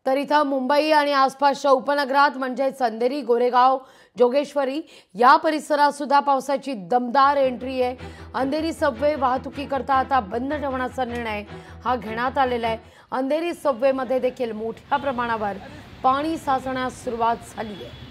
तर इथं मुंबई आणि आसपासच्या उपनगरात म्हणजे अंधेरी, गोरेगाव, जोगेश्वरी या परिसरात सुद्धा पावसाची दमदार एंट्री आहे। अंधेरी सबवे वाहतुकीकरता आता बंद ठेवण्याचा निर्णय हा घेण्यात आलेला आहे। अंधेरी सबवेमध्ये देखील मोठ्या प्रमाणावर पाणी साचण्यास सुरुवात झाली आहे।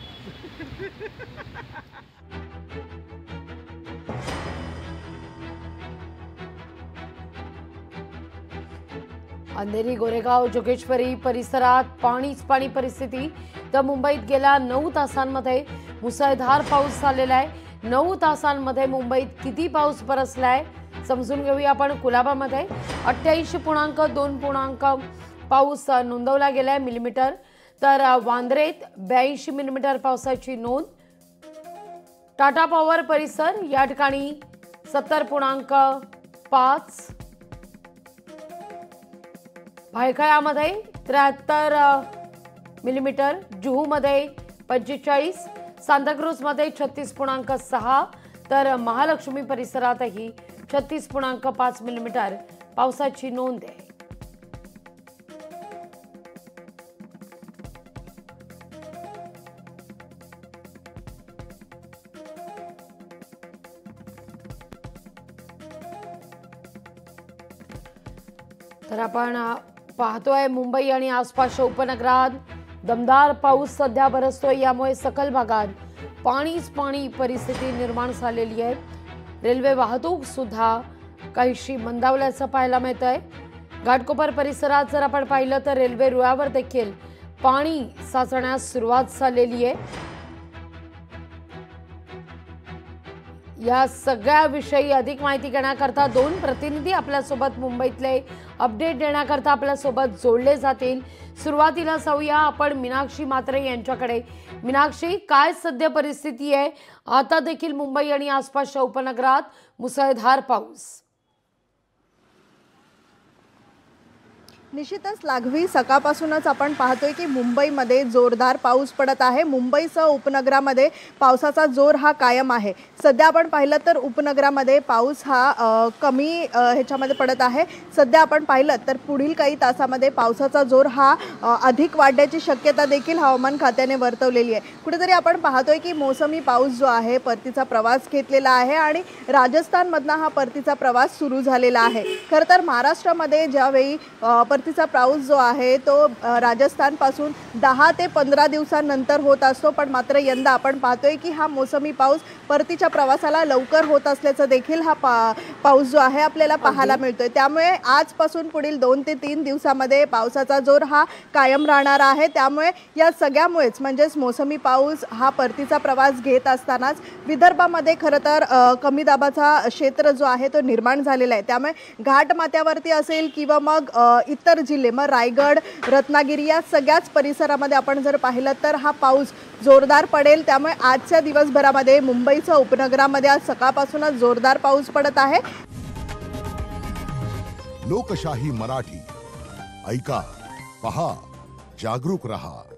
अंधेरी, गोरेगाव, जोगेश्वरी परिसरात पाणी परिस्थिती। तर मुंबईत गेल्या 9 तासांमध्ये मुसळधार पाऊस झालेला आहे। 9 तासांमध्ये मुंबईत किती पाऊस बरसलाय समजून घेऊया आपण। कुलाबामध्ये 28.2 पाऊस नोंदवला गेलाय मिलीमीटर। तर वांद्रेत 82 मिलीमीटर पावसाची नोंद। टाटा पॉवर परिसर या ठिकाणी 70.5, भायखळ्यामध्ये 73 मिलीमीटर, जुहूमध्ये 45, सांताक्रूजमध्ये 36.6, तर महालक्ष्मी परिसरातही 36.5 मिलीमीटर पावसाची नोंद आहे। तर आपण पाहतोय मुंबई आणि आसपासच्या उपनगरात दमदार पाऊस सध्या बरसतोय। यामुळे सकल भागात पाणी परिस्थिती निर्माण झालेली आहे। रेल्वे वाहतूक सुद्धा काहीशी मंदावल्याचं पाहायला मिळतंय। घाटकोपर परिसरात जर आपण पाहिलं तर रेल्वे रुळावर देखील पाणी साचण्यास सुरुवात झालेली आहे। या सगळ्या विषयी अधिक माहिती घेण्याकरता 2 प्रतिनिधी आपल्यासोबत मुंबईतले अपडेट देण्याकरता आपल्यासोबत जोडले जातील। सुरुवातीला जाऊया आपण मीनाक्षी म्हात्रे यांच्याकडे। मीनाक्षी, काय सध्या परिस्थिती आहे? आता देखील मुंबई आणि आसपासच्या उपनगरात मुसळधार पाऊस। निश्चितच लागवी सकाळपासूनच आपण पाहतोय की मुंबईमध्ये जोरदार पाऊस पडत आहे। मुंबईसह उपनगरामध्ये पावसाचा जोर हा कायम आहे। सध्या आपण पाहिलं तर उपनगरामध्ये पाऊस हा कमी ह्याच्यामध्ये पडत आहे। सध्या आपण पाहिलं तर पुढील काही तासामध्ये पावसाचा जोर हा अधिक वाढण्याची शक्यता देखील हवामान खात्याने वर्तवलेली आहे। कुठेतरी आपण पाहतोय की मोसमी पाऊस जो आहे परतीचा प्रवास घेतलेला आहे आणि राजस्थानमधनं हा परतीचा प्रवास सुरू झालेला आहे। खरं तर महाराष्ट्रामध्ये ज्यावेळी परतीचा पाऊस जो आहे तो राजस्थान पासून 10 ते 15 दिवसांनंतर होत असतो, पण मात्र यंदा आपण पाहतोय की हा मोसमी पाऊस परतीच्या प्रवासाला लवकर होत असल्याचं देखील हा पाऊस जो आहे आपल्याला पाहायला मिळतोय। त्यामुळे आजपासून पुढील 2 ते 3 दिवसामध्ये पावसाचा जोर हा कायम राहणार आहे। त्यामुळे या सगळ्यामुळेच म्हणजेच मोसमी पाऊस हा परतीचा प्रवास घेत असतानाच विदर्भामध्ये खरं तर कमी दाबाचा क्षेत्र जो आहे तो निर्माण झालेला आहे। त्यामुळे घाटमाथ्यावरती असेल किंवा मग इतर जिल्हे मग रायगड, रत्नागिरी या सगळ्याच परिसरामध्ये आपण जर पाहिलं तर हा पाऊस जोरदार पडेल। त्यामुळे आजच्या दिवसभरामध्ये मुंबईच्या उपनगरामध्ये आज सकाळपासूनच जोरदार पाऊस पडत आहे। लोकशाही मराठी ऐका, पहा, जागरूक रहा।